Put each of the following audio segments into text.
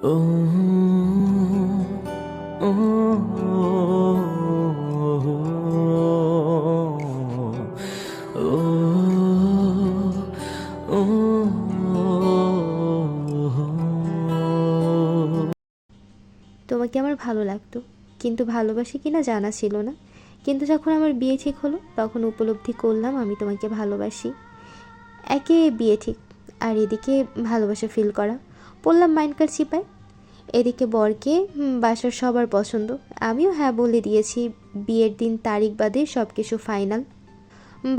ও ও তোমাকে আমার ভালো লাগতো, কিন্তু ভালোবাসি কিনা জানা ছিল না। কিন্তু যখন আমার বিয়ে ঠিক হলো তখন উপলব্ধি করলাম আমি তোমাকে ভালোবাসি। একে বিয়ে ঠিক, আর এদিকে ভালোবাসা ফিল করা। পড়লাম মাইন্ডকার চিপায়। এদিকে বরকে বাসার সবার পছন্দ। আমিও হ্যাঁ বলে দিয়েছি। বিয়ের দিন তারিখ বাদে সব কিছু ফাইনাল।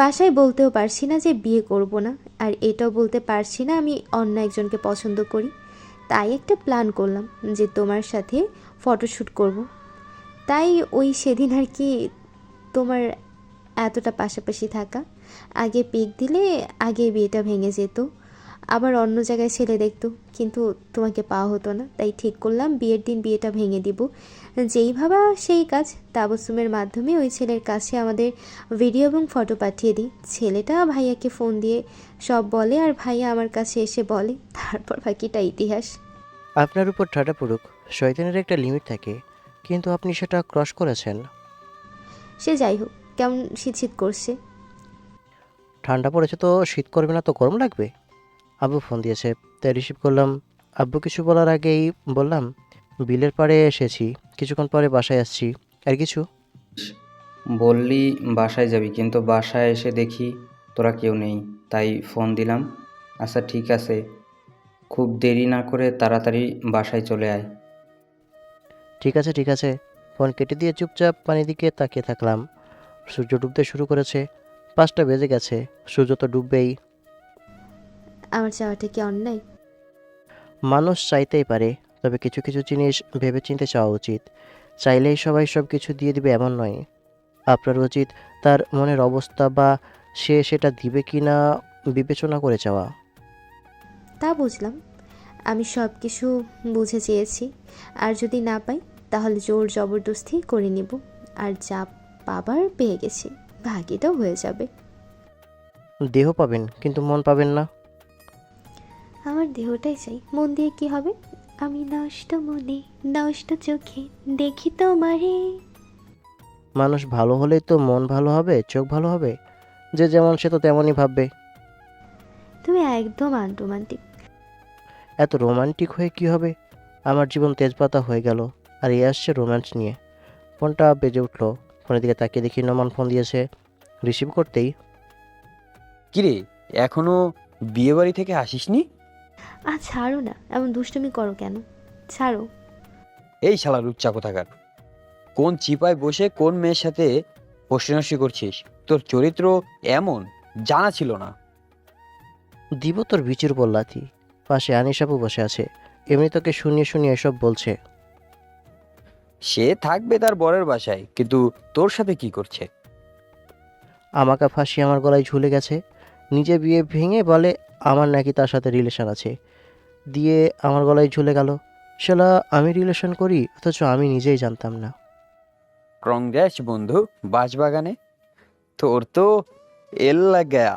বাসায় বলতেও পারছি না যে বিয়ে করব না, আর এটাও বলতে পারছি না আমি অন্য একজনকে পছন্দ করি। তাই একটা প্ল্যান করলাম যে তোমার সাথে ফটোশ্যুট করব। তাই ওই সেদিন আর কি, তোমার এতটা পাশাপাশি থাকা। আগে পিক দিলে আগে বিয়েটা ভেঙে যেত, আবার অন্য জায়গায় ছেলে দেখতো, কিন্তু তোমাকে পাওয়া হতো না। তাই ঠিক করলাম বিয়ের দিন বিয়েটা ভেঙে দিব। যেই ভাবা সেই কাজ। তাবসুমের মাধ্যমে ওই ছেলের কাছে আমাদের ভিডিও এবং ফটো পাঠিয়ে দিই। ছেলেটা ভাইয়াকে ফোন দিয়ে সব বলে, আর ভাইয়া আমার কাছে এসে বলে। তারপর বাকিটা ইতিহাস। আপনার উপর ঠাডা পড়ুক, শয়তানের একটা লিমিট থাকে, কিন্তু আপনি সেটা ক্রস করেছেন। সে যাই হোক, কেমন শীত শীত করছে। ঠান্ডা পড়েছে তো শীত করবে না তো গরম লাগবে। আব্বু ফোন দিয়েছে, তাই রিসিভ করলাম। আব্বু কিছু বলার আগেই বললাম, বিলের পাড়ে এসেছি, কিছুক্ষণ পরে বাসায় আসছি। আর কিছু? বললি বাসায় যাবি, কিন্তু বাসায় এসে দেখি তোরা কেউ নেই, তাই ফোন দিলাম। আচ্ছা ঠিক আছে, খুব দেরি না করে তাড়াতাড়ি বাসায় চলে আয়। ঠিক আছে ঠিক আছে। ফোন কেটে দিয়ে চুপচাপ পানির দিকে তাকিয়ে থাকলাম। সূর্য ডুবতে শুরু করেছে। 5টা বেজে গেছে, সূর্য তো ডুববেই। আমার চাওয়াটা কি অন্যায়? মানুষ চাইতেই পারে, তবে কিছু কিছু জিনিস ভেবেচিন্তে চাওয়া উচিত। চাইলেই সবাই সব কিছু দিয়ে দিবে এমন নয়। আপনার উচিত তার মনের অবস্থা বা সে সেটা দিবে কি না বিবেচনা করে চাওয়া। তা বুঝলাম। আমি সব কিছু বুঝে চেয়েছি। আর যদি না পাই তাহলে জোর জবরদস্তি করে নিব। আর যা পাবার পেয়ে গেছি, ভাগিটাও হয়ে যাবে। দেহ পাবেন কিন্তু মন পাবেন না। আমার দেহটাই চাই, মন দিয়ে কি হবে? আমি নষ্ট মনে, নষ্ট চোখে দেখি তোমারে। মানুষ ভালো হলেই তো মন ভালো হবে, চোখ ভালো হবে। যে যেমন সে তো তেমনই ভাববে। তুমি একদম আনরোমান্টিক। এত রোমান্টিক হয়ে কি হবে? আমার জীবন তেজপাতা হয়ে গেল, আর এ আসছে রোম্যান্স নিয়ে। ফোনটা বেজে উঠলো। ফোনের দিকে তাকিয়ে দেখি নোমান ফোন দিয়েছে। রিসিভ করতেই, কিরে, এখনো বিয়ে বাড়ি থেকে আসিসনি? ছাড়ো না, এমন দুষ্টুমি করো কেন? ছাড়ো। এই শালা লুচ্চা কোথাকার! কোন চিপায় বসে কোন মেয়ের সাথে ফষ্টিনষ্টি করছিস? তোর চরিত্র এমন, জানা ছিল না। দিব তোর বিচির উপর লাথি। পাশে আনিস আপু বসে আছে, এমনি তোকে শুনিয়ে শুনিয়ে এসব বলছে। সে থাকবে তার বরের বাসায়, কিন্তু তোর সাথে কি করছে? আমাকে ফাঁসিয়ে আমার গলায় ঝুলে গেছে। নিজে বিয়ে ভেঙে বলে আমার নাকি তার সাথে রিলেশন আছে, দিয়ে আমার গলায় ঝুলে গেল। শালা আমি রিলেশন করি, অথচ আমি নিজেই জানতাম না। কংগ্রেস বন্ধু, বাঁশবাগানে তোর তো এল লাগা।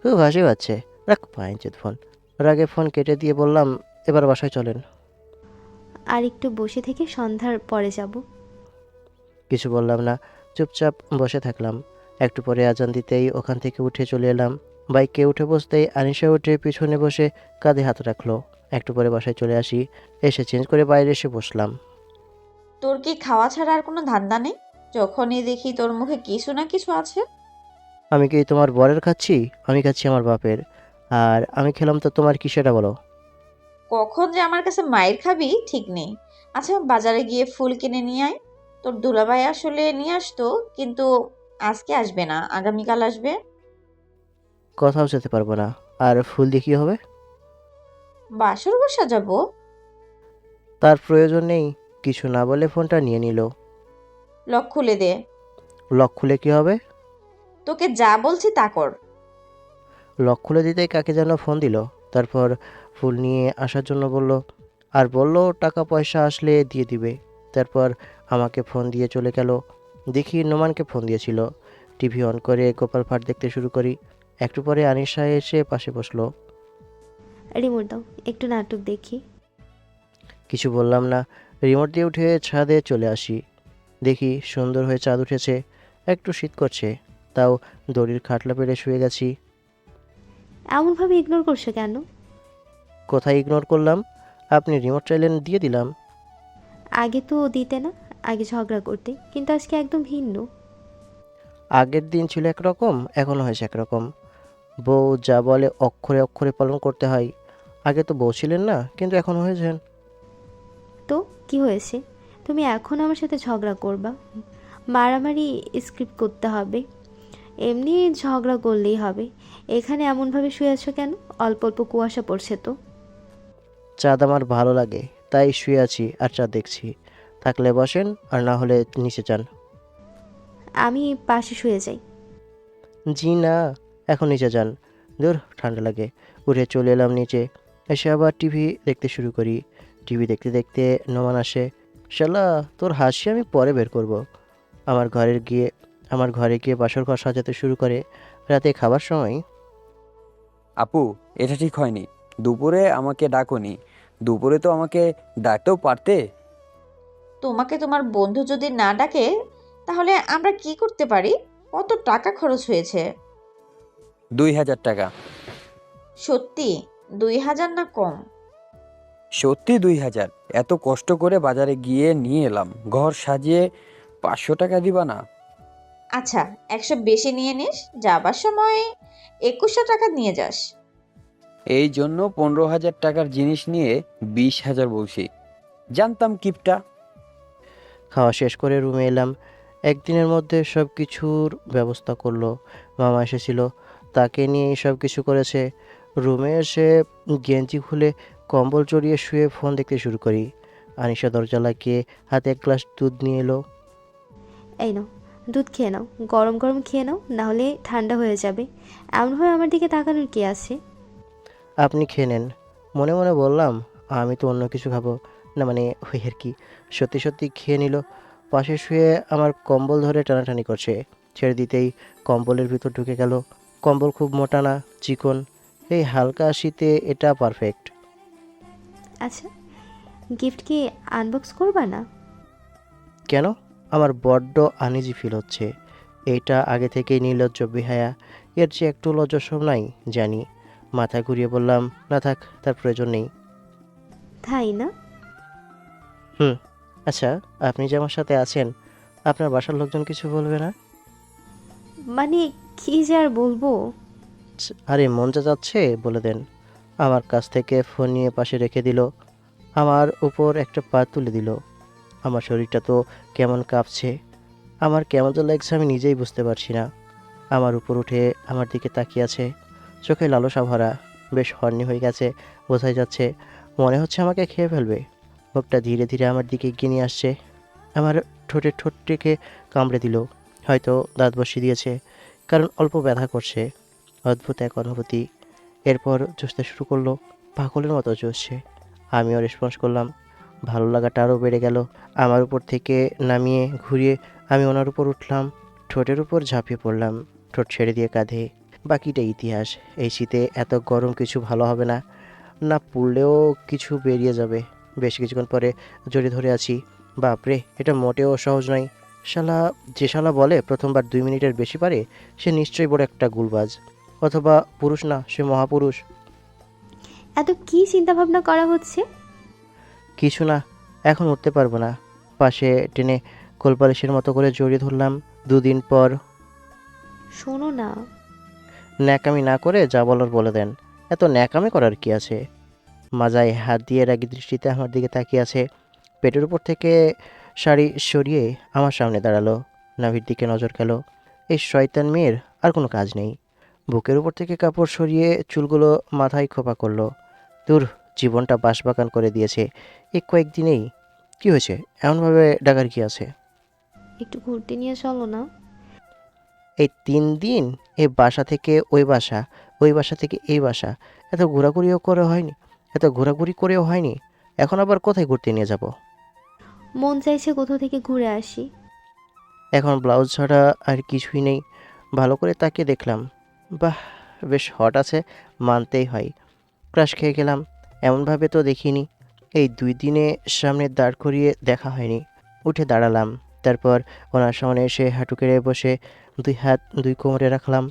খুব হাসি পাচ্ছে। রাখ পাইঞ্চেদ ফোন। রাগে ফোন কেটে দিয়ে বললাম, এবার বাসায় চলেন। আর একটু বসে থেকে সন্ধ্যার পরে যাব। কিছু বললাম না, চুপচাপ বসে থাকলাম। একটু পরে আজান দিতেই ওখান থেকে উঠে চলে এলাম। বাইকে উঠে বসতেই আনিশা উঠে পিছনে বসে কাঁধে হাত রাখলো। একটু পরে বাসায় চলে আসি। এসে চেঞ্জ করে বাইরে এসে বসলাম। তোর কি খাওয়া ছাড়া আর কোনো ধান্দা নেই? যখনই দেখি তোর মুখে কিছু না কিছু আছে। আমি কি তোমার বরের খাচ্ছি? আমি খাচ্ছি আমার বাপের। আর আমি খেলাম তো তোমার কি সেটা বলো। কখন যে আমার কাছে মায়ের খাবি ঠিক নেই। আচ্ছা, বাজারে গিয়ে ফুল কিনে নিয়ে আয়। তোর দুলাভাই আসলে নিয়ে আসতো, কিন্তু আজকে আসবে না, আগামীকাল আসবে। কোথাও যেতে পারবো না। আর ফুল দিয়ে কী হবে? বাসর ঘর সাজাবো। তার প্রয়োজন নেই। কিছু না বলে ফোনটা নিয়ে নিল। লক খুলে দে। লক খুলে কী হবে? তোকে যা বলছি তা কর। লক খুলে দিতেই কাকে যেন ফোন দিল। তারপর ফুল নিয়ে আসার জন্য বলল, আর বলল টাকা পয়সা আসলে দিয়ে দিবে। তারপর আমাকে ফোন দিয়ে চলে গেল। দেখি নোমানকে ফোন দিয়েছিল। টিভি অন করে গোপাল ভাঁড় দেখতে শুরু করি। একটু পরে আনিশা এসে পাশে বসলো। রিমোট দাও, একটু নাটক দেখি। কিছু বললাম না, রিমোট দিয়ে উঠে ছাদে চলে আসি। দেখি সুন্দর হয়ে চাঁদ উঠেছে, একটু শীত করছে, তাও দড়ির খাটলা পেরে শুয়ে গেছি। এমনভাবে ইগনোর করছো কেন? কোথায় ইগনোর করলাম? আপনি রিমোট চাইলেন, দিয়ে দিলাম। আগে তো দিতে না, আগে ঝগড়া করতে, কিন্তু আজকে একদম ভিন্ন। আগের দিন ছিল একরকম, এখনও হয়েছে একরকম। বউ যা বলে অক্ষরে অক্ষরে পালন করতে হয়। আগে তো বউ ছিলেন না, কিন্তু এখন হয়েছেন। তো কি হয়েছে? তুমি এখন আমার সাথে ঝগড়া করবা? মারামারি স্ক্রিপ্ট করতে হবে? এমনি ঝগড়া করলেই হবে? এখানে এমনভাবে শুয়ে আছো কেন? অল্প অল্প কুয়াশা পড়ছে তো। চাঁদ আমার ভালো লাগে, তাই শুয়ে আছি আর চাঁদ দেখছি। থাকলে বসেন, আর না হলে নিচে যান। আমি পাশে শুয়ে যাই। জি না, এখন নিচে যান। দূর, ঠান্ডা লাগে। উঠে চলে এলাম নিচে। এসে আবার টিভি দেখতে শুরু করি। টিভি দেখতে দেখতে নোমান আসে। শালা, তোর হাসি আমি পরে বের করব। আমার ঘরে গিয়ে আমার ঘরে গিয়ে বাসর ঘর সাজাতে শুরু করে। রাতে খাবার সময় আপু, এটা ঠিক হয়নি। দুপুরে আমাকে ডাকোনি। দুপুরে তো আমাকে ডাকতেও পারতে। তোমাকে তোমার বন্ধু যদি না ডাকে তাহলে আমরা কি করতে পারি? কত টাকা খরচ হয়েছে? 2000 টাকা। সত্যি? 2,000 না কম? সত্যি 2000। এত কষ্ট করে বাজারে গিয়ে নিয়ে এলাম, ঘর সাজিয়ে 500 টাকা দিবা না? আচ্ছা, 100 বেশি নিয়ে নিস, যাবার সময় 2100 টাকা নিয়ে যাস। এই জন্য 15,000 টাকার জিনিস নিয়ে 20,000 বলছি। জানতাম কিপটা। খাওয়া শেষ করে রুমে এলাম। একদিনের মধ্যে সব কিছুর ব্যবস্থা করলো। মামা এসেছিল, তাকে নিয়েই সব কিছু করেছে। রুমে এসে গেঞ্জি খুলে কম্বল জড়িয়ে শুয়ে ফোন দেখতে শুরু করি। আনিশা দরজা লাগিয়ে হাতে এক গ্লাস দুধ নিয়ে এলো। এই নাও, দুধ খেয়ে নাও, গরম গরম খেয়ে নাও, না হলে ঠান্ডা হয়ে যাবে। এমনভাবে আমার দিকে তাকানোর কি আছে? আপনি খেয়ে নেন। মনে মনে বললাম, আমি তো অন্য কিছু খাবো না, মানে ওই আর কি। সত্যি সত্যি খেয়ে নিল। পাশে শুয়ে আমার কম্বল ধরে টানাটানি করছে। ছেড়ে দিতেই কম্বলের ভিতর ঢুকে গেল। কম্বল খুব মোটা না, চিকন। এই হালকা শীতে এটা পারফেক্ট। আচ্ছা, গিফট কি আনবক্স করবা না? কেন? আমার বড্ড আনইজি ফিল হচ্ছে। এইটা আগে থেকেই নির্লজ্জ বেহায়া। এর যে একটু লজ্জাসব নাই, জানি। মাথা ঘুরিয়ে বললাম, না থাক, তার প্রয়োজন নেই। তাই না? হুম। আচ্ছা, আপনি যে আমার সাথে আছেন, আপনার বাসার লোকজন কিছু বলবে না? মানে কি যে আর বলবো। আরে মন যা যাচ্ছে বলে দেন। আমার কাছ থেকে ফোন নিয়ে পাশে রেখে দিল। আমার উপর একটা পা তুলে দিল। আমার শরীরটা তো কেমন কাঁপছে। আমার কেমন যে লাগছে আমি নিজেই বুঝতে পারছি না। আমার উপর উঠে আমার দিকে তাকিয়ে আছে। চোখে লালসা ভরা। বেশ হর্নি হয়ে গেছে, বোঝাই যাচ্ছে। মনে হচ্ছে আমাকে খেয়ে ফেলবে। মুখটা ধীরে ধীরে আমার দিকে এগিয়ে নিয়ে আসছে। আমার ঠোঁটে ঠোঁট রেখে কামড়ে দিল। হয়তো দাঁত বসিয়ে দিয়েছে, কারণ অল্প ব্যথা করছে। অদ্ভুত এক অনুভূতি। এরপর চুষতে শুরু করলো। পাগলের মতো চুষছে। আমিও রেসপন্স করলাম। ভালো লাগাটা আরও বেড়ে গেল। আমার উপর থেকে নামিয়ে ঘুরিয়ে আমি ওনার উপর উঠলাম। ঠোঁটের উপর ঝাঁপিয়ে পড়লাম। ঠোঁট ছেড়ে দিয়ে কাঁধে। বাকিটা ইতিহাস। এই শীতে এত গরম কিছু ভালো হবে না। না পুড়লেও কিছু বেরিয়ে যাবে। বেশ কিছুক্ষণ পরে জড়িয়ে ধরে আছি। বাপরে, এটা মোটেও সহজ নয়। যে শালা বলে প্রথমবার 2 মিনিটের বেশি পারে, সে নিশ্চয়ই বড় একটা গুলবাজ। অথবা পুরুষ না, সে মহাপুরুষ। এত কি চিন্তা ভাবনা করা হচ্ছে? কিছু না, এখন উঠতে পারবো না। পাশে টেনে কোলবালিশের মতো করে জড়িয়ে ধরলাম। 2 দিন পর। শোনো না। ন্যাকামি না করে যা বলার বলে দেন। এত ন্যাকামি করার কি আছে? মাজায় হাত দিয়ে রাগী দৃষ্টিতে আমার দিকে তাকিয়ে আছে। পেটের উপর থেকে শাড়ি সরিয়ে আমার সামনে দাঁড়ালো। নাভির দিকে নজর গেল। এই শয়তান মেয়ের আর কোনো কাজ নেই। বুকের উপর থেকে কাপড় সরিয়ে চুলগুলো মাথায় খোপা করলো। দূর, জীবনটা বাঁশবাগান করে দিয়েছে এই কয়েকদিনেই। কি হয়েছে? এমনভাবে ডাকার কি আছে? একটু ঘুরতে নিয়ে চলো না। এই 3 দিন এই বাসা থেকে ওই বাসা, ওই বাসা থেকে এই বাসা, এত ঘোরাঘুরি করেও হয়নি। এখন আবার কোথায় ঘুরতে নিয়ে যাব? মন চাইছে কোথাও থেকে ঘুরে আসি। এখন ব্লাউজ ছাড়া আর কিছুই নেই। ভালো করে তাকিয়ে দেখলাম। বাহ, বেশ হট আছে, মানতেই হয়। ক্রাশ খেয়ে গেলাম। এমনভাবে তো দেখিনি। এই 2 দিনে সামনে দাঁড় করিয়ে দেখা হয়নি। উঠে দাঁড়ালাম। তারপর ওনার সামনে এসে হাঁটু গেড়ে বসে 2 হাত 2 কোমরে রাখলাম।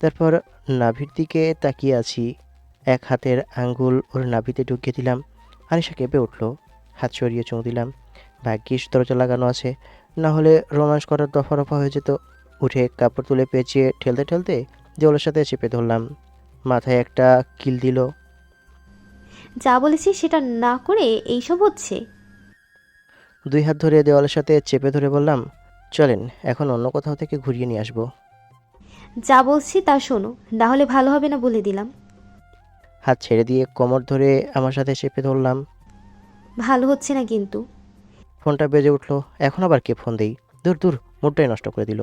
তারপর নাভির দিকে তাকিয়ে আছি। এক হাতের আঙ্গুল ওর নাভিতে ঢুকিয়ে দিলাম। আনিশা কেঁপে উঠল। হাত সরিয়ে চুমু দিলাম। ভাগ্যিস দরজা লাগানো আছে, না হলে রোমান্স করার দফা রফা হয়ে যেত। উঠে কাপড় তুলে পেঁচিয়ে ঠেলতে ঠেলতে দেওয়ালের সাথে চেপে ধরলাম। মাথায় একটা কিল দিল। যা বলেছি সেটা না করে এইসব হচ্ছে। 2 হাত ধরে দেওয়ালের সাথে চেপে ধরে বললাম, চলেন এখন অন্য কোথাও থেকে ঘুরিয়ে নিয়ে আসবো। যা বলছি তা শোনো, না হলে ভালো হবে না বলে দিলাম। হাত ছেড়ে দিয়ে কোমর ধরে আমার সাথে চেপে ধরলাম। ভালো হচ্ছে না কিন্তু। ফোনটা বেজে উঠলো। এখন আবার কে ফোন দেই? দূর দূর, মুডটাই নষ্ট করে দিল।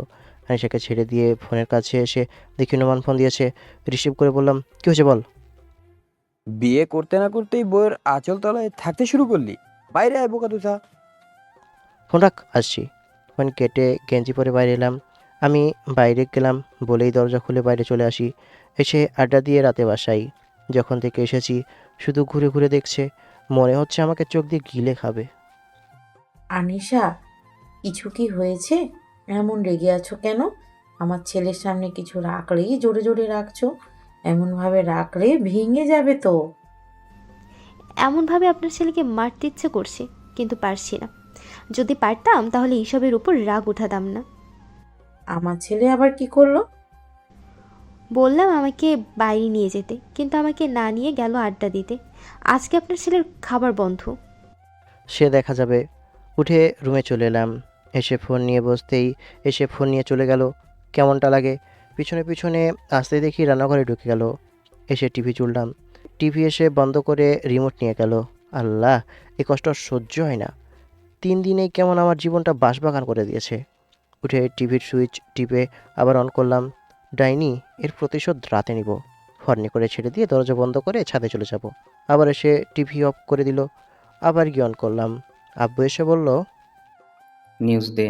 আনিশাকে ছেড়ে দিয়ে ফোনের কাছে এসে দেখি নোমান ফোন দিয়েছে। রিসিভ করে বললাম, কী হয়েছে বল। বিয়ে করতে না করতেই বইয়ের আঁচল তলায় থাকতে শুরু করলি? বাইরে আয় বোকা তুথা। ফোন রাখ, আসছি। ফোন কেটে গেঞ্জি পরে বাইরে এলাম। আমি বাইরে গেলাম বলেই দরজা খুলে বাইরে চলে আসি। এসে আড্ডা দিয়ে রাতে বাসাই। যখন থেকে এসেছি শুধু ঘুরে ঘুরে দেখছে। মনে হচ্ছে আমাকে চোখ দিয়ে গিলে খাবে। আনিশা, কিছু কি হয়েছে? এমন রেগে আছো কেন? আমার ছেলের সামনে কিছু রাখলেই জোরে জোরে রাখছো। এমনভাবে রাখলে ভেঙে যাবে তো। এমনভাবে আপনার ছেলেকে মারতে ইচ্ছে করছে, কিন্তু পারছি না। যদি পারতাম তাহলে এইসবের উপর রাগ উঠাতাম না। আমার ছেলে আবার কি করলো? বললাম আমাকে বাইরে নিয়ে যেতে, কিন্তু আমাকে না নিয়ে গেল আড্ডা দিতে। আজকে আপনার ছেলের খাবার বন্ধ। সে দেখা যাবে। উঠে রুমে চলে এলাম। এসে ফোন নিয়ে চলে গেল। কেমনটা লাগে। পিছনে পিছনে আসতে দেখি রান্নাঘরে ঢুকে গেল। এসে টিভি চুললাম। টিভি এসে বন্ধ করে রিমোট নিয়ে গেল। আল্লাহ, এই কষ্ট আর সহ্য হয় না। 3 দিনেই কেমন আমার জীবনটা বাঁশবাগান করে দিয়েছে। উঠে টিভির সুইচ টিপে আবার অন করলাম। ডাইনি, এর প্রতিশোধ রাতে নিব। হর্নি করে ছেড়ে দিয়ে দরজা বন্ধ করে ছাদে চলে যাব। আবার এসে টিভি অফ করে দিল। আবার গিয়ে অন করলাম। আব্বু এসে বলল, নিউজ দে।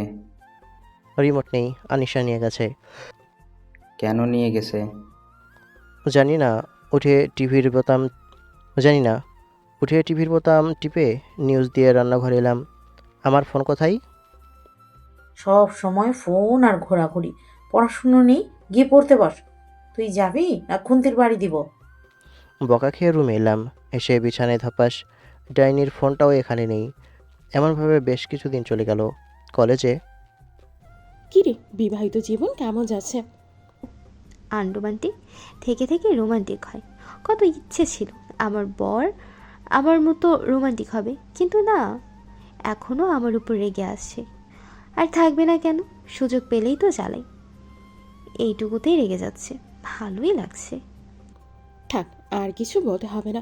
রিমোট নেই, আনিশা নিয়ে গেছে। কেন নিয়ে গেছে? জানি না। উঠে টিভির বোতাম জানি না উঠে টিভির বোতাম টিপে নিউজ দিয়ে রান্নাঘরে এলাম। আমার ফোন কোথায়? সব সময় ফোন আর ঘোরাঘুরি। পড়াশুনো নেই, গিয়ে পড়তে বস। তুই যাবি না খুন্তির বাড়ি দিব? বকা খেয়ে রুমে এলাম। এসে বিছানায় ধপাস। ডাইনির ফোনটাও এখানে নেই। এমনভাবে বেশ কিছুদিন চলে গেল। কলেজে কিরে, বিবাহিত জীবন কেমন যাচ্ছে? আনরোমান্টিক থেকে থেকে রোমান্টিক হয়। কত ইচ্ছে ছিল আমার বর আমার মতো রোমান্টিক হবে, কিন্তু না, এখনও আমার উপর রেগে আসছে। আর থাকবে না কেন? সুযোগ পেলেই তো জ্বালাই। এইটুকুতেই রেগে যাচ্ছে। ভালোই লাগছে। থাক, আর কিছু বলতে হবে না।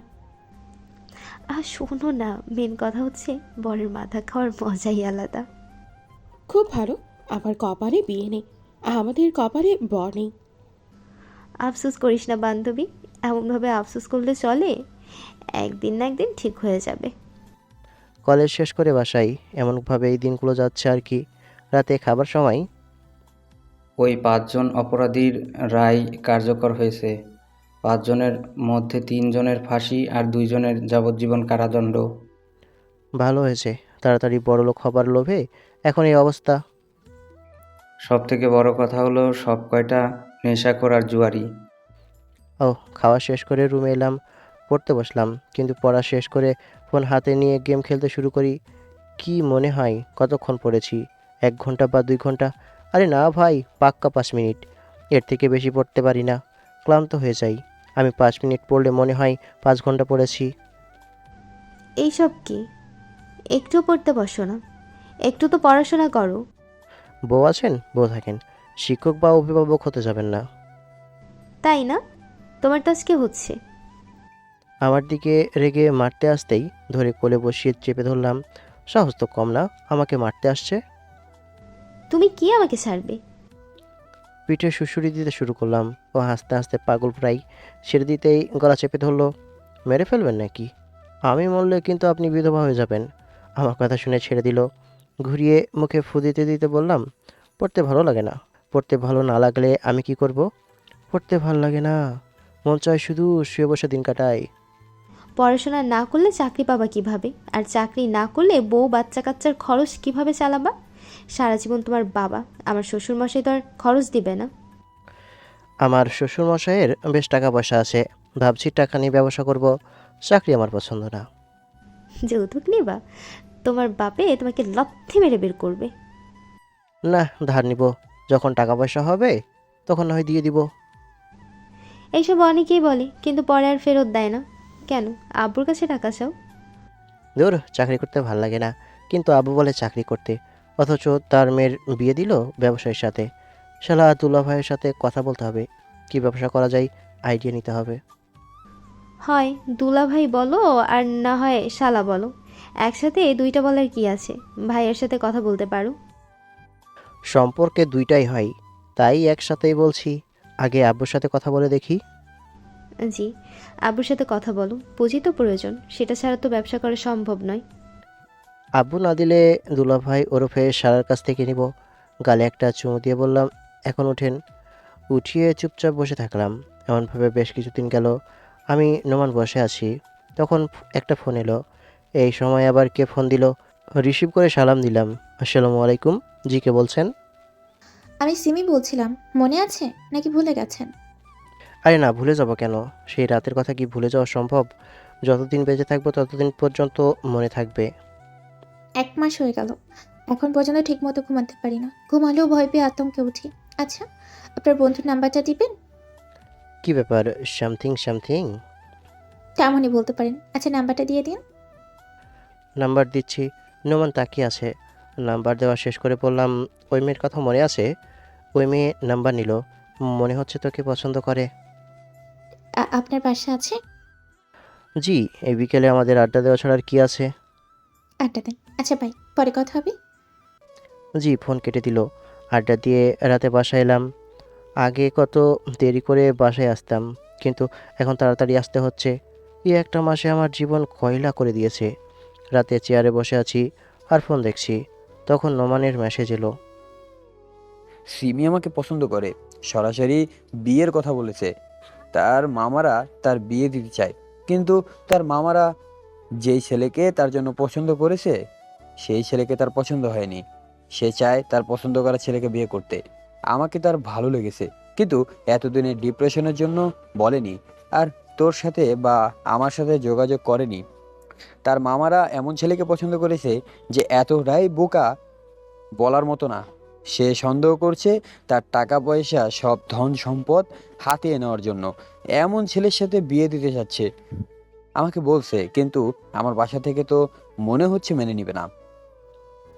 আর শোনো না, মেন কথা হচ্ছে বরের মাথা খাওয়ার মজাই আলাদা। খুব ভালো। আবার কপালে বিয়ে নেই, আমাদের কপালে বর নেই। আফসোস করিস না বান্ধবী, এমনভাবে আফসোস করলে চলে? একদিন না একদিন ঠিক হয়ে যাবে। কলেজ শেষ করে বাসায় এমনভাবে এই দিনগুলো যাচ্ছে আর কি। রাতে খাবার সময় ওই 5 জন অপরাধীর রায় কার্যকর হয়েছে। 5 জনের মধ্যে 3 জনের ফাঁসি আর 2 জনের যাবজ্জীবন কারাদণ্ড। ভালো হয়েছে। তাড়াতাড়ি বড়লোক হবার লোভে এখন এই অবস্থা। সব থেকে বড় কথা হলো সব কয়টা নেশাখোর আর জুয়ারি। ও, খাওয়া শেষ করে রুমে এলাম। পড়তে বসলাম, কিন্তু পড়া শেষ করে ফোন হাতে নিয়ে গেম খেলতে শুরু করি। কি মনে হয় কতক্ষণ পড়েছি? 1 ঘন্টা বা 2 ঘন্টা? আরে না ভাই, পাক্কা 5 মিনিট। এর থেকে বেশি পড়তে পারি না। ক্লান্ত হয়ে যাই। আমি 5 মিনিট পড়লে মনে হয় 5 ঘন্টা পড়েছি। এইসব কি? একটু পড়তে বসো না, একটু তো পড়াশোনা করো। বউ আছেন, বউ থাকেন। শিক্ষক বা অভিভাবক হতে যাবেন না। তাই না? তোমার তো আজকে হচ্ছে। আমার দিকে রেগে মারতে আসতেই ধরে কোলে বসিয়ে চেপে ধরলাম। সাহস তো কম না, আমাকে মারতে আসছে। তুমি কি আমাকে ছাড়বে? পিঠে সুড়সুড়ি দিতে শুরু করলাম। ও হাসতে হাসতে পাগল প্রায়। ছেড়ে দিতেই গলা চেপে ধরলো। মেরে ফেলবেন নাকি? আমি মরলে কিন্তু আপনি বিধবা হয়ে যাবেন। আমার কথা শুনে ছেড়ে দিল। ঘুরিয়ে মুখে ফু দিতে দিতে বললাম, পড়তে ভালো লাগে না। পড়তে ভালো না লাগলে আমি কি করব? পড়তে ভালো লাগে না, মন চায় শুধু শুয়ে বসে দিন কাটাই। পড়াশোনা না করলে চাকরি পাবা কিভাবে? আর চাকরি না করলে বউ বাচ্চা কাচ্চার খরচ কিভাবে চালাবা? সারা জীবন তোমার বাবা, আমার শ্বশুরমশাই তো আর খরচ দিবে না। আমার শ্বশুরমশাইয়ের বেশ টাকা পয়সা আছে, ভাবছি টাকা নিয়ে ব্যবসা করব। চাকরি আমার পছন্দ না। যৌতুক নিবা? তোমার বাপে তোমাকে লাথি মেরে বের করবে। না, ধার নিব, যখন টাকা পয়সা হবে তখন না হয় দিয়ে দিব। এইসব অনেকেই বলে, কিন্তু পরে আর ফেরত দেয় না। কেন, আব্বুর কাছে টাকা চাও? ধুর, চাকরি করতে ভাল লাগে না, কিন্তু আব্বু বলে চাকরি করতে, অথচ তার মেয়ের বিয়ে দিল ব্যবসায়ীর সাথে। শালা দুলা ভাইয়ের সাথে কথা বলতে হবে, কি ব্যবসা করা যায় আইডিয়া নিতে হবে। হয় দুলাভাই বলো আর না হয় শালা বলো, একসাথে দুইটা বলার কি আছে? ভাইয়ের সাথে কথা বলতে পারো। সম্পর্কে দুইটাই হয়, তাই একসাথেই বলছি। আগে আব্বুর সাথে কথা বলে দেখি। জি, আব্বুর সাথে কথা বলো, পুঁজি তো প্রয়োজন, সেটা ছাড়া তো ব্যবসা করা সম্ভব নয়। আব্বু না দিলে দুলাভাই ওরফে সারার কাছ থেকে নিব। গালে একটা চুমু দিয়ে বললাম, এখন ওঠেন। উঠিয়ে চুপচাপ বসে থাকলাম। এমনভাবে বেশ কিছুদিন গেল। আমি নোমান বসে আছি, তখন একটা ফোন এলো। এই সময় আবার কে ফোন দিল? রিসিভ করে সালাম দিলাম। আসসালামু আলাইকুম। জি, কে বলছেন? আমি সিমি বলছিলাম, মনে আছে নাকি ভুলে গেছেন? আরে না, ভুলে যাব কেন? সেই রাতের কথা কি ভুলে যাওয়া সম্ভব? যতদিন বেঁচে থাকবো ততদিন পর্যন্ত মনে থাকবে। 1 মাস হয়ে গেল, এখন পর্যন্ত ঠিক মতো ঘুমাতে পারি না। ঘুমালেও ভয় পেয়ে আতঙ্কে উঠি। আচ্ছা, আপনার বন্ধুর নাম্বারটা দিবেন? কি ব্যাপার? Something something? তেমনই বলতে পারেন। আচ্ছা, নাম্বারটা দিয়ে দিন। নাম্বার দিচ্ছি। নোমান তাকিয়ে আছে। নাম্বার দেওয়া শেষ করে বললাম, ওই মেয়ের কথা মনে আছে? ওই মেয়ে নাম্বার নিল। মনে হচ্ছে তোকে পছন্দ করে। আপনার বাসা আছে? জি, এই বিকেলে আমাদের আড্ডা দেওয়া ছাড়া আর কি আছে? আড্ডা দেন। আচ্ছা ভাই, পরে কথা হবে। জি, ফোন কেটে দিল। আড্ডা দিয়ে রাতে বাসায় এলাম। আগে কত দেরি করে বাসায় আসতাম, কিন্তু এখন তাড়াতাড়ি আসতে হচ্ছে। এই একটা মাসে আমার জীবন কয়লা করে দিয়েছে। রাতে চেয়ারে বসে আছি আর ফোন দেখছি, তখন নোমানের মেসেজ এলো। সিমি আমাকে পছন্দ করে, সরাসরি বিয়ের কথা বলেছে। তার মামারা তার বিয়ে দিতে চায়, কিন্তু তার মামারা যেই ছেলেকে তার জন্য পছন্দ করেছে সেই ছেলেকে তার পছন্দ হয়নি। সে চায় তার পছন্দ করা ছেলেকে বিয়ে করতে। আমাকে তার ভালো লেগেছে, কিন্তু এতদিনের ডিপ্রেশনের জন্য বলেনি, আর তোর সাথে বা আমার সাথে যোগাযোগ করেনি। তার মামারা এমন ছেলেকে পছন্দ করেছে যে এতটাই বোকা, বলার মতো না। সে সন্দেহ করছে তার টাকা পয়সা সব ধন সম্পদ হাতিয়ে নেওয়ার জন্য এমন ছেলের সাথে বিয়ে দিতে চাচ্ছে। আমাকে বলছে, কিন্তু আমার বাসা থেকে তো মনে হচ্ছে মেনে নিবে না।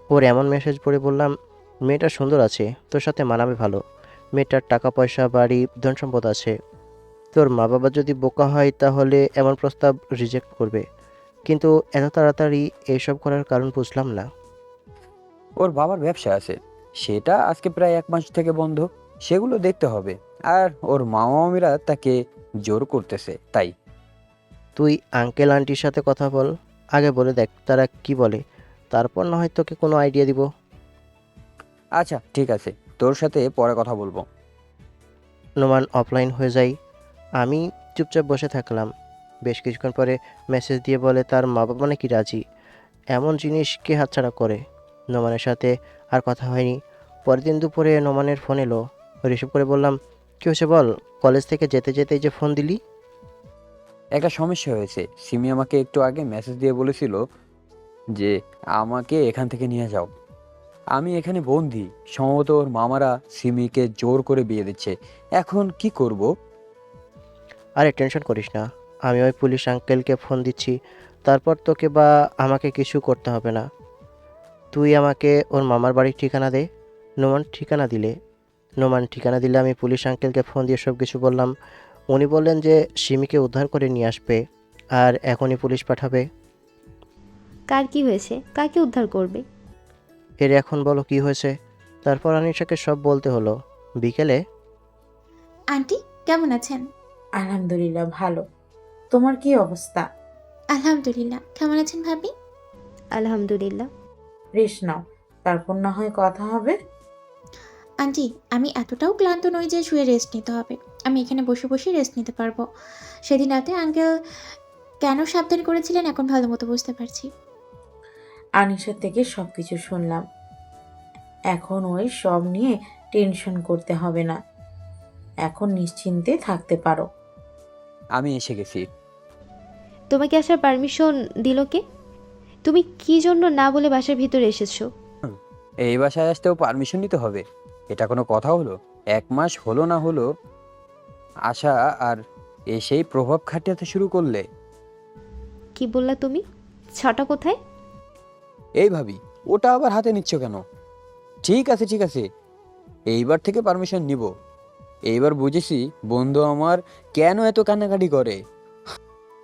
ওর এমন মেসেজ পড়ে বললাম, মেয়েটা সুন্দর আছে, তোর সাথে মানাবে ভালো। মেয়েটার টাকা পয়সা, বাড়ি, ধন সম্পদ আছে। তোর মা বাবা যদি বোকা হয় তাহলে এমন প্রস্তাব রিজেক্ট করবে, কিন্তু এত তাড়াতাড়ি এইসব করার কারণ বুঝলাম না। ওর বাবার ব্যবসা আছে, সেটা আজকে প্রায় 1 মাস থেকে বন্ধ। সেগুলো দেখতে হবে। আর ওর মামা মামিরা তাকে জোর করতেছে, তাই। তুই আঙ্কেল আন্টির সাথে কথা বল, আগে বলে দেখ তারা কি বলে, তারপর না হয় তোকে কোনো আইডিয়া দিব। আচ্ছা ঠিক আছে, তোর সাথে পরে কথা বলবো। নোমান অফলাইন হয়ে যায়। আমি চুপচাপ বসে থাকলাম। বেশ কিছুক্ষণ পরে মেসেজ দিয়ে বলে তার মা বাবা নাকি রাজি। এমন জিনিস কে হাতছাড়া করে? নোমানের সাথে আর কথা হয়নি। পরের দিন দুপুরে নোমানের ফোন এলো। রিসিভ করে বললাম, কী হয়েছে বল? কলেজ থেকে যেতে যেতে যে ফোন দিলি? একটা সমস্যা হয়েছে। সিমি আমাকে একটু আগে মেসেজ দিয়ে বলেছিল যে আমাকে এখান থেকে নিয়ে যাও। আমি এখানে বন্দি। সম্ভবত ওর মামারা সিমিকে জোর করে বিয়ে দিচ্ছে। এখন কি করব? আরে টেনশন করিস না, আমি ওই পুলিশ আঙ্কেলকে ফোন দিচ্ছি। তারপর তোকে বা আমাকে কিছু করতে হবে না। তুই আমাকে ওর মামার বাড়ির ঠিকানা দে। নোমান ঠিকানা দিলে আমি পুলিশ আঙ্কেলকে ফোন দিয়ে সব কিছু বললাম। উনি বললেন যে সিমিকে উদ্ধার করে নিয়ে আসবে, আর এখনই পুলিশ পাঠাবে। কার কি হয়েছে? কাকে উদ্ধার করবে? এর এখন বলো কি হয়েছে। তারপর আনিশাকে সব বলতে হলো। বিকেলে আন্টি, কেমন আছেন? আলহামদুলিল্লাহ ভালো। তোমার কি অবস্থা? আলহামদুলিল্লাহ। কেমন আছেন ভাবি? আলহামদুলিল্লাহ। রেস্ট নাও, তারপর না হয় কথা হবে। আন্টি, আমি এতটাও ক্লান্ত নই যে শুয়ে রেস্ট নিতে হবে। আমি এখানে বসে বসে রেস্ট নিতে পারবো। সেদিন রাতে আঙ্কেল কেন সাবধান করেছিলেন এখন ভালো মতো বুঝতে পারছি। আনিশার থেকে সব কিছু শুনলাম। এখন ওই সব নিয়ে টেনশন করতে হবে না, এখন নিশ্চিন্তে থাকতে পারো। আমি এসে গেছি। তোমাকে আসার পারমিশন দিল কে? তুমি কি জন্য না বলে বাসার ভিতরে এসেছো? এই বাসায় আসতেও পারমিশন নিতে হবে? এটা কোনো কথা হলো? 1 মাস হলো না হলো আসা, আর এসেই প্রভাব খাটাতে শুরু করলে। কি বললা তুমি? ছটা কোথায়? এই ভাবি, ওটা আবার হাতে নিচ্ছ কেন? ঠিক আছে ঠিক আছে, এইবার থেকে পারমিশন নিব। এইবার বুঝেছি বন্ধু আমার কেন এত কান্নাকাটি করে।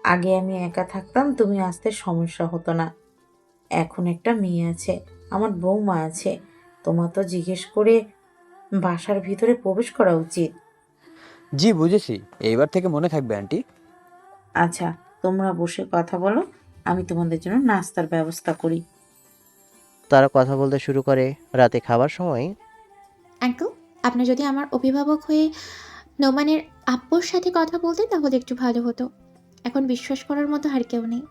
আগে আমি একা থাকতাম, তুমি আসতে সমস্যা হতো না। এখন একটা মেয়ে আছে, আমার বৌমা আছে, তোমার তো জিজ্ঞেস করে বাসার ভিতরে প্রবেশ করা উচিত। জি বুঝেছি, এইবার থেকে মনে থাকবে আন্টি। আচ্ছা, তোমরা বসে কথা বলো, আমি তোমাদের জন্য নাস্তার ব্যবস্থা করি। তারা কথা বলতে শুরু করে। রাতে খাবার সময় আঙ্কেল, আপনি যদি আমার অভিভাবক হয়ে নোমানের আব্বুর সাথে কথা বলতেন তাহলে একটু ভালো হতো। এখন বিশ্বাস করার মতো আর কেউ নেই।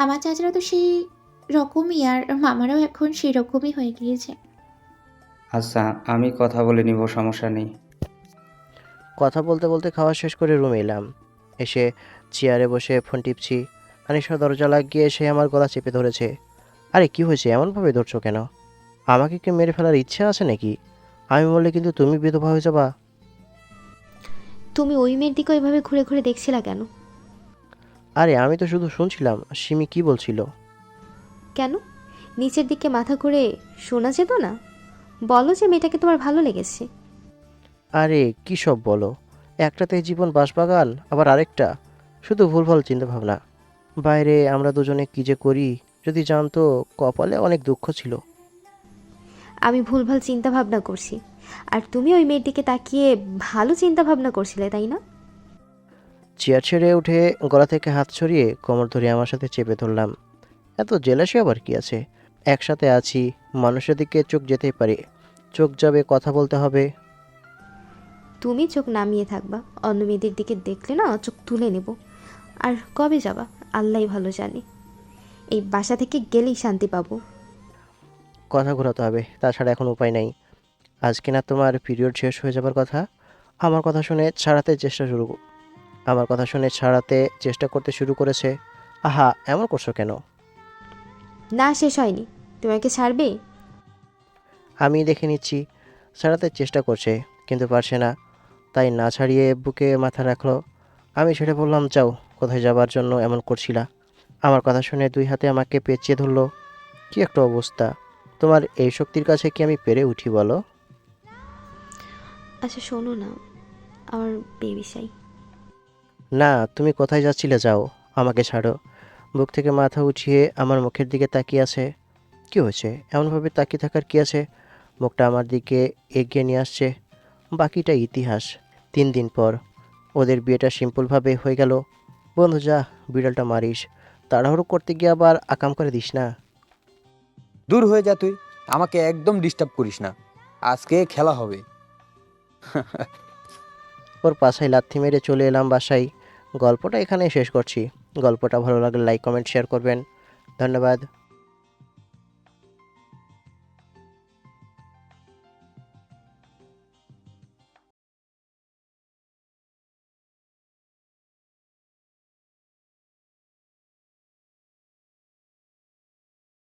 আমার চাচারা তো সেই রকমই, আর মামারাও এখন সেই রকমই হয়ে গিয়েছে। আচ্ছা, আমি কথা বলে নিব, সমস্যা নেই। কথা বলতে বলতে খাওয়া শেষ করে রুমে এলাম। এসে চেয়ারে বসে ফোন টিপছি। আনিশা দরজা লাগিয়ে এসে আমার গলা চেপে ধরেছে। আরে কি হয়েছে, এমনভাবে ধরছো কেন? আমাকে কি মেরে ফেলার ইচ্ছা আছে নাকি? আমি বললে কিন্তু তুমি বিধবা হয়ে যাবা। তুমি ওই মেয়ের দিকে ওইভাবে ঘুরে ঘুরে দেখছিলা কেন? আরে আমি তো শুধু শুনছিলাম সিমি কি বলছিল। কেন? নিচের দিকে মাথা ঘুরে শোনা যেত না? বলো যে মেয়েটাকে তোমার ভালো লেগেছে। আরে কী সব বলো! একটাতে জীবন বাঁশবাগান, আবার আরেকটা শুধু ভুলভাল চিন্তাভাবনা। বাইরে আমরা দুজনে কী যে করি, যদি জানতো। কপালে অনেক দুঃখ ছিল। আমি ভুলভাল চিন্তা ভাবনা করছি, আর তুমি ওই মেয়ের দিকে তাকিয়ে ভালো চিন্তা ভাবনা করছিলে, তাই না? চেয়ার ছেড়ে উঠে গলা থেকে হাত সরিয়ে কোমর ধরে আমার সাথে চেপে ধরলাম। এত জেলাসি আবার কি আছে? একসাথে আছি, মানুষের দিকে চোখ যেতেই পারে। চোখ যাবে, কথা বলতে হবে। তুমি চোখ নামিয়ে থাকবা, অন্য মেয়েদের দিকে দেখলে না চোখ তুলে নেব। আর কবে যাবা আল্লাহই ভালো জানে। এই বাসা থেকে গেলেই শান্তি পাবো। কথা ঘোরাতে হবে, তাছাড়া এখন উপায় নাই। আজকে না তোমার পিরিয়ড শেষ হয়ে যাবার কথা? আমার কথা শুনে ছাড়াতে চেষ্টা শুরু আমার কথা শুনে ছাড়াতে চেষ্টা করতে শুরু করেছে। আহা, এমন করছো কেন? না, শেষ হয়নি। তোমাকে ছাড়বে? আমি দেখে নিচ্ছি। ছাড়াতে চেষ্টা করছে, কিন্তু পারছে না। তাই না ছাড়িয়ে বুকে মাথা রাখলো। আমি ছেড়ে বললাম, যাও, কোথায় যাবার জন্য এমন করছিলা? আমার কথা শুনে 2 হাতে আমাকে পেঁচিয়ে ধরলো। কি একটা অবস্থা! তোমার এই শক্তির কাছে কি আমি পেরে উঠি বলো? আচ্ছা শোনো না, আমার বেবি চাই। না, তুমি কোথায় যাচ্ছিলে? যাও, আমাকে ছাড়ো। বুক থেকে মাথা উঠিয়ে আমার মুখের দিকে তাকিয়ে আছে। কি হয়েছে? এমনভাবে তাকিয়ে থাকার কি আছে? মুখটা আমার দিকে এগিয়ে নিয়ে আসছে। বাকিটা ইতিহাস। 3 দিন পর ওদের বিয়েটা সিম্পলভাবে হয়ে গেল। বন্ধু যা, বিড়ালটা মারিস। তাড়াহুড়ো করতে গিয়ে আবার আকাম করে দিস না। দূর হয়ে যা তুই, আমাকে একদম ডিস্টার্ব করিস না। আজকে খেলা হবে। ওর পাছায় লাথি মেরে চলে এলাম বাসায়। গল্পটা এখানেই শেষ করছি। গল্পটা ভালো লাগলে লাইক, কমেন্ট, শেয়ার করবেন। ধন্যবাদ।